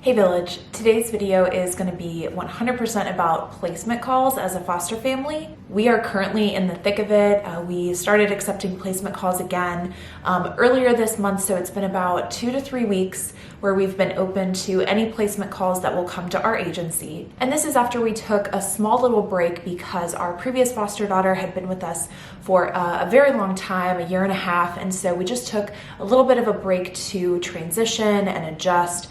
Hey Village, today's video is going to be 100% about placement calls as a foster family. We are currently in the thick of it. We started accepting placement calls again earlier this month, so it's been about 2 to 3 weeks where we've been open to any placement calls that will come to our agency. And this is after we took a small little break because our previous foster daughter had been with us for a very long time, a year and a half, and so we just took a little bit of a break to transition and adjust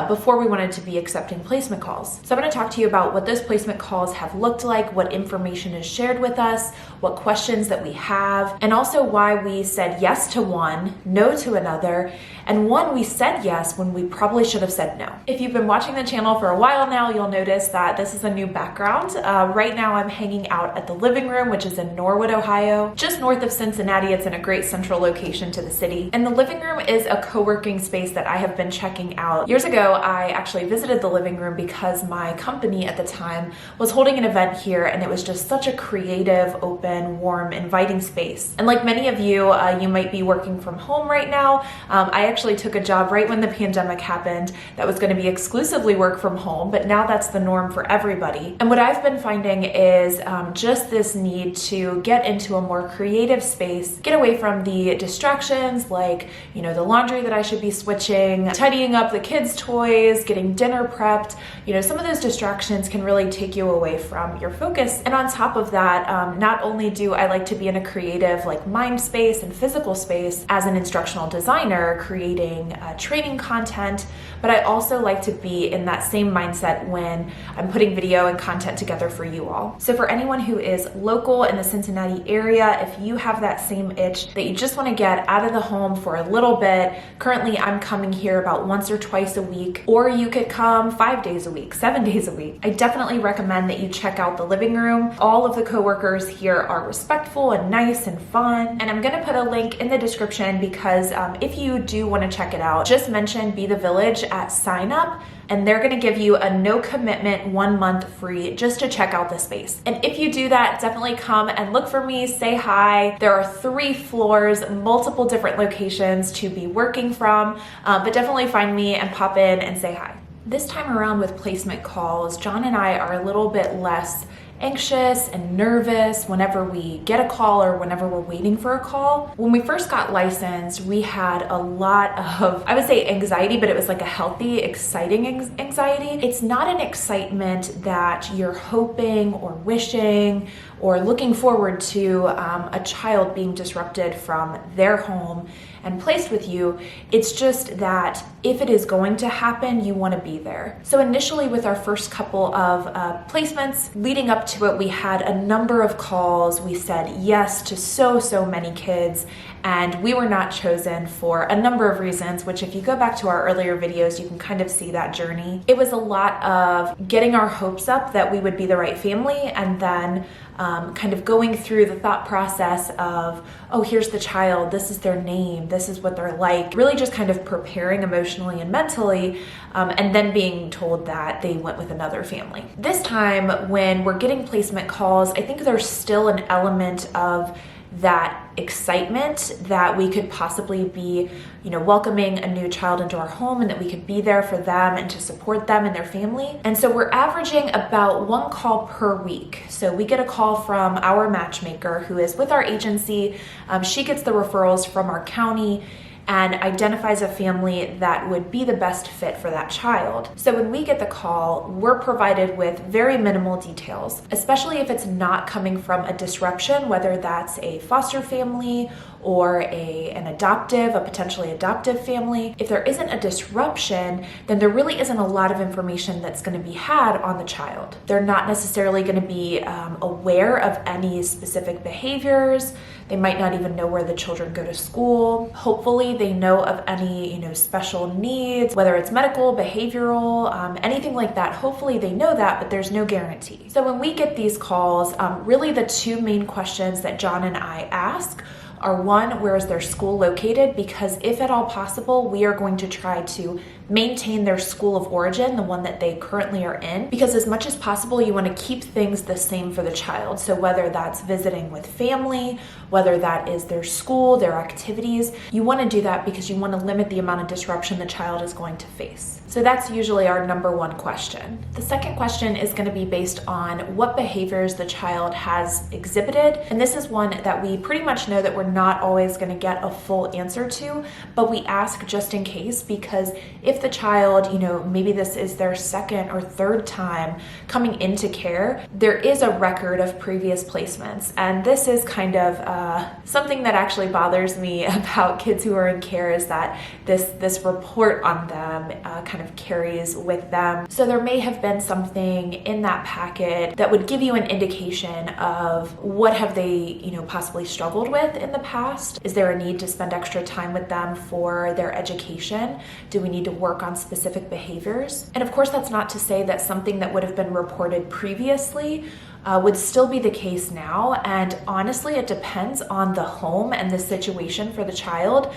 before we wanted to be accepting placement calls. So I'm going to talk to you about what those placement calls have looked like, what information is shared with us, what questions that we have, and also why we said yes to one, no to another, and one we said yes when we probably should have said no. If you've been watching the channel for a while now, you'll notice that this is a new background. Right now I'm hanging out at the living room, which is in Norwood, Ohio, just north of Cincinnati. It's in a great central location to the city. And the living room is a co-working space that I have been checking out. Years ago, I actually visited the living room because my company at the time was holding an event here, and it was just such a creative, open, warm, inviting space. And like many of you, you might be working from home right now. I actually took a job right when the pandemic happened that was going to be exclusively work from home, but now that's the norm for everybody. And what I've been finding is just this need to get into a more creative space, get away from the distractions like, the laundry that I should be switching, tidying up the kids' toys, getting dinner prepped. Some of those distractions can really take you away from your focus. And on top of that, not only do I like to be in a creative mind space and physical space as an instructional designer creating training content, but I also like to be in that same mindset when I'm putting video and content together for you all. So for anyone who is local in the Cincinnati area, if you have that same itch that you just want to get out of the home for a little bit, currently I'm coming here about once or twice a week, or you could come 5 days a week, 7 days a week. I definitely recommend that you check out the living room. All of the coworkers here are respectful and nice and fun. And I'm gonna put a link in the description because if you do want to check it out, just mention Be the Village at sign up, and they're gonna give you a no commitment 1 month free just to check out the space. And if you do that, definitely come and look for me, say hi. There are 3 floors, multiple different locations to be working from, but definitely find me and pop in and say hi. This time around with placement calls, John and I are a little bit less anxious and nervous whenever we get a call or whenever we're waiting for a call. When we first got licensed, we had a lot of, I would say anxiety, but it was like a healthy, exciting anxiety. It's not an excitement that you're hoping or wishing or looking forward to a child being disrupted from their home and placed with you. It's just that if it is going to happen, you want to be there. So initially with our first couple of placements, leading up to it, we had a number of calls. We said yes to so many kids, and we were not chosen for a number of reasons, which if you go back to our earlier videos, you can kind of see that journey. It was a lot of getting our hopes up that we would be the right family, and then kind of going through the thought process of, oh, here's the child, this is their name, this is what they're like, really just kind of preparing emotionally and mentally, and then being told that they went with another family. This time, when we're getting placement calls, I think there's still an element of that excitement that we could possibly be, welcoming a new child into our home and that we could be there for them and to support them and their family. And so we're averaging about 1 call per week. So we get a call from our matchmaker who is with our agency. She gets the referrals from our county and identifies a family that would be the best fit for that child. So when we get the call, we're provided with very minimal details, especially if it's not coming from a disruption, whether that's a foster family or a potentially adoptive family. If there isn't a disruption, then there really isn't a lot of information that's going to be had on the child. They're not necessarily going to be aware of any specific behaviors. They might not even know where the children go to school. Hopefully they know of any, special needs, whether it's medical, behavioral, anything like that. Hopefully they know that, but there's no guarantee. So when we get these calls, really the 2 main questions that John and I ask are, 1, where is their school located? Because if at all possible, we are going to try to maintain their school of origin, the one that they currently are in, because as much as possible, you want to keep things the same for the child. So whether that's visiting with family, whether that is their school, their activities, you want to do that because you want to limit the amount of disruption the child is going to face. So that's usually our number one question. The second question is going to be based on what behaviors the child has exhibited. And this is one that we pretty much know that we're not always going to get a full answer to, but we ask just in case, because if the child, maybe this is their second or third time coming into care, there is a record of previous placements. And this is kind of something that actually bothers me about kids who are in care, is that this report on them kind of carries with them. So there may have been something in that packet that would give you an indication of what have they, possibly struggled with in the past. Is there a need to spend extra time with them for their education? Do we need to work on specific behaviors? And of course, that's not to say that something that would have been reported previously would still be the case now. And honestly, it depends on the home and the situation for the child.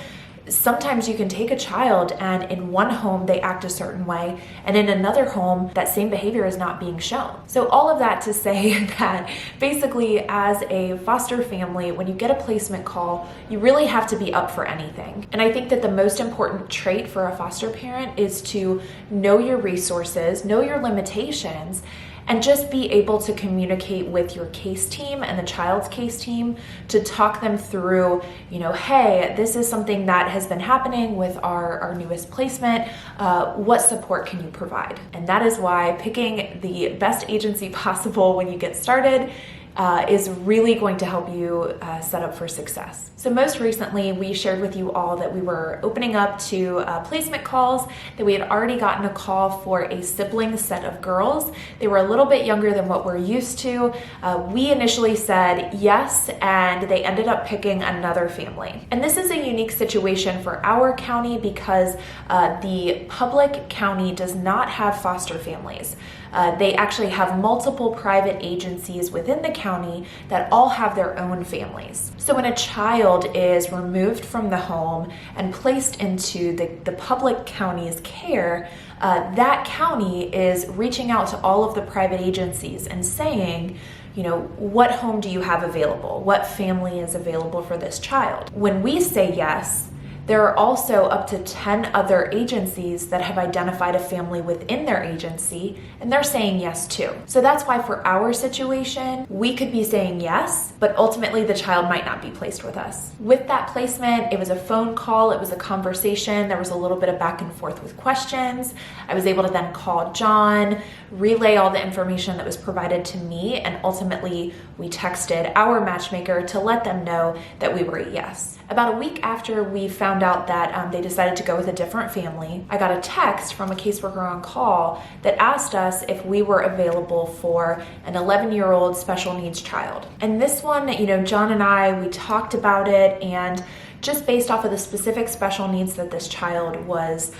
Sometimes you can take a child and in one home they act a certain way, and in another home that same behavior is not being shown. So all of that to say that basically as a foster family, when you get a placement call, you really have to be up for anything. And I think that the most important trait for a foster parent is to know your resources, know your limitations, and just be able to communicate with your case team and the child's case team to talk them through, hey, this is something that has been happening with our newest placement. What support can you provide? And that is why picking the best agency possible when you get started is really going to help you set up for success. So most recently, we shared with you all that we were opening up to placement calls, that we had already gotten a call for a sibling set of girls. They were a little bit younger than what we're used to. We initially said yes, and they ended up picking another family. And this is a unique situation for our county because the public county does not have foster families. They actually have multiple private agencies within the county that all have their own families. So when a child is removed from the home and placed into the public county's care, that county is reaching out to all of the private agencies and saying, what home do you have available? What family is available for this child? When we say yes, there are also up to 10 other agencies that have identified a family within their agency, and they're saying yes too. So that's why for our situation, we could be saying yes, but ultimately the child might not be placed with us. With that placement, it was a phone call, it was a conversation, there was a little bit of back and forth with questions. I was able to then call John, relay all the information that was provided to me, and ultimately we texted our matchmaker to let them know that we were a yes. About a week after we found out that they decided to go with a different family, I got a text from a caseworker on call that asked us if we were available for an 11-year-old special needs child. And this one, John and I, we talked about it, and just based off of the specific special needs that this child was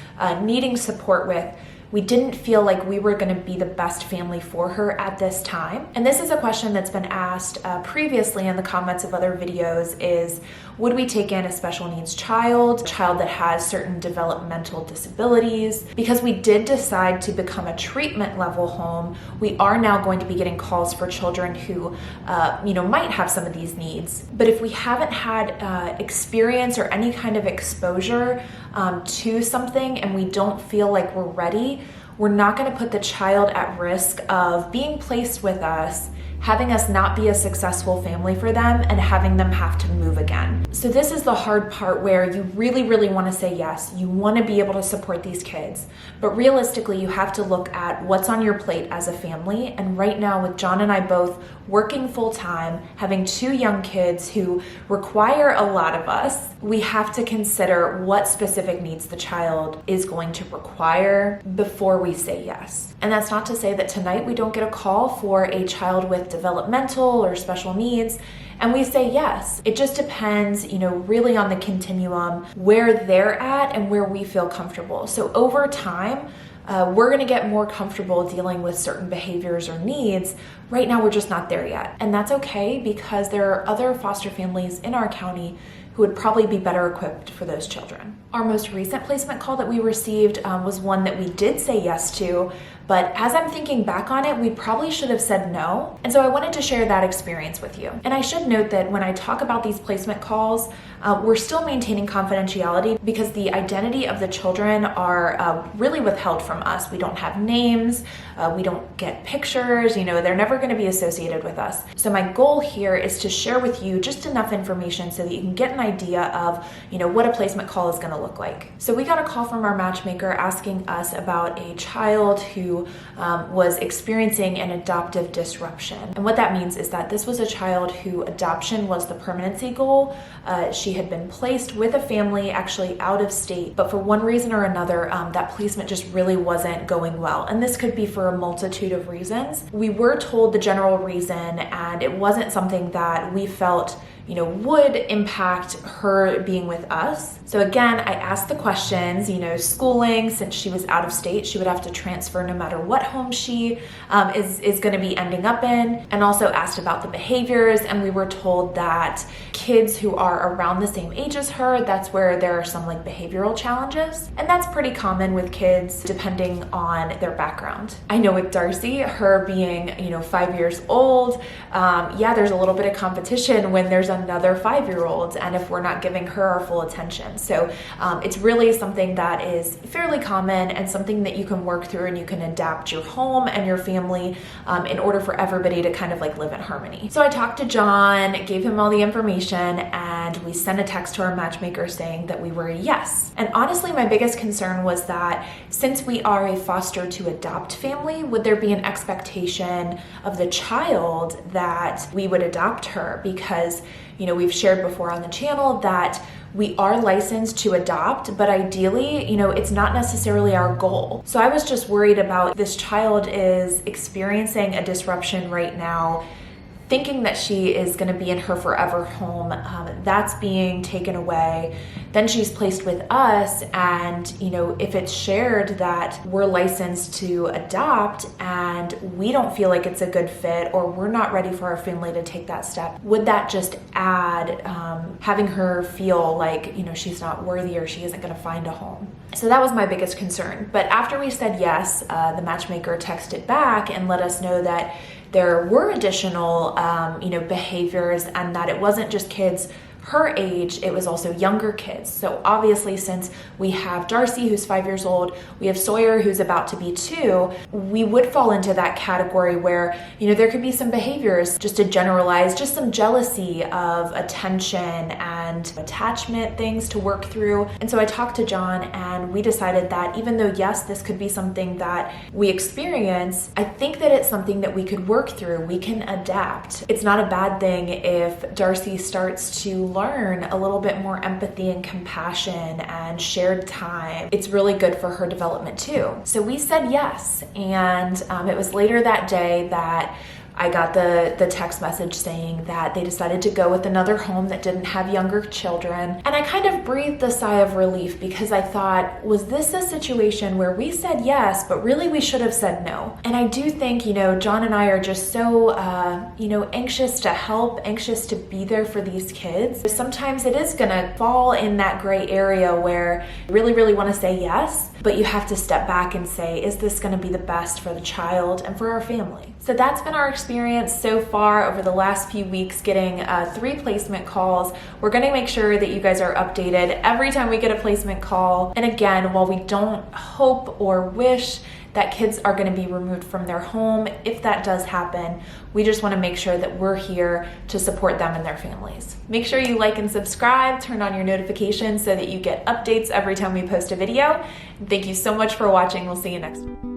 needing support with, we didn't feel like we were going to be the best family for her at this time. And this is a question that's been asked previously in the comments of other videos is, would we take in a special needs child that has certain developmental disabilities? Because we did decide to become a treatment level home, we are now going to be getting calls for children who, might have some of these needs. But if we haven't had experience or any kind of exposure to something and we don't feel like we're ready, we're not going to put the child at risk of being placed with us, having us not be a successful family for them, and having them have to move again. So this is the hard part where you really, really want to say yes. You want to be able to support these kids, but realistically, you have to look at what's on your plate as a family. And right now, with John and I both working full time, having 2 young kids who require a lot of us, we have to consider what specific needs the child is going to require before we say yes. And that's not to say that tonight we don't get a call for a child with developmental or special needs and we say yes. It just depends, really on the continuum where they're at and where we feel comfortable. So over time, we're going to get more comfortable dealing with certain behaviors or needs. Right now, we're just not there yet. And that's okay because there are other foster families in our county who would probably be better equipped for those children. Our most recent placement call that we received was one that we did say yes to, but as I'm thinking back on it, we probably should have said no. And so I wanted to share that experience with you. And I should note that when I talk about these placement calls, we're still maintaining confidentiality because the identity of the children are really withheld from us. We don't have names, we don't get pictures, they're never going to be associated with us. So my goal here is to share with you just enough information so that you can get an idea of, what a placement call is going to look like. So we got a call from our matchmaker asking us about a child who was experiencing an adoptive disruption. And what that means is that this was a child who adoption was the permanency goal. She had been placed with a family actually out of state, but for one reason or another, that placement just really wasn't going well. And this could be for a multitude of reasons. We were told the general reason, and it wasn't something that we felt would impact her being with us. So again, I asked the questions, schooling, since she was out of state, she would have to transfer no matter what home she is going to be ending up in, and also asked about the behaviors. And we were told that kids who are around the same age as her, that's where there are some behavioral challenges. And that's pretty common with kids depending on their background. I know with Darcy, her being, 5 years old, there's a little bit of competition when there's another 5-year-old, and if we're not giving her our full attention. So it's really something that is fairly common and something that you can work through, and you can adapt your home and your family in order for everybody to kind of live in harmony. So I talked to John, gave him all the information, and we sent a text to our matchmaker saying that we were a yes. And honestly, my biggest concern was that since we are a foster to adopt family, would there be an expectation of the child that we would adopt her? Because we've shared before on the channel that we are licensed to adopt, but ideally, it's not necessarily our goal. So I was just worried about this child is experiencing a disruption right now, thinking that she is going to be in her forever home. That's being taken away. Then she's placed with us, and if it's shared that we're licensed to adopt and we don't feel like it's a good fit, or we're not ready for our family to take that step, would that just add having her feel like she's not worthy or she isn't going to find a home? So that was my biggest concern. But after we said yes, the matchmaker texted back and let us know that there were additional, behaviors, and that it wasn't just kids her age, it was also younger kids. So obviously, since we have Darcy, who's 5 years old, we have Sawyer, who's about to be 2, we would fall into that category where, there could be some behaviors, just to generalize, just some jealousy of attention and attachment things to work through. And so I talked to John, and we decided that even though, yes, this could be something that we experience, I think that it's something that we could work through. We can adapt. It's not a bad thing if Darcy starts to learn a little bit more empathy and compassion and shared time. It's really good for her development too. So we said yes, and it was later that day that I got the text message saying that they decided to go with another home that didn't have younger children. And I kind of breathed a sigh of relief, because I thought, was this a situation where we said yes, but really we should have said no? And I do think, John and I are just so, anxious to help, anxious to be there for these kids. Sometimes it is gonna fall in that gray area where you really, really wanna say yes, but you have to step back and say, is this gonna be the best for the child and for our family? So that's been our experience so far over the last few weeks, getting 3 placement calls. We're gonna make sure that you guys are updated every time we get a placement call. And again, while we don't hope or wish that kids are gonna be removed from their home, if that does happen, we just wanna make sure that we're here to support them and their families. Make sure you like and subscribe, turn on your notifications so that you get updates every time we post a video. Thank you so much for watching. We'll see you next time.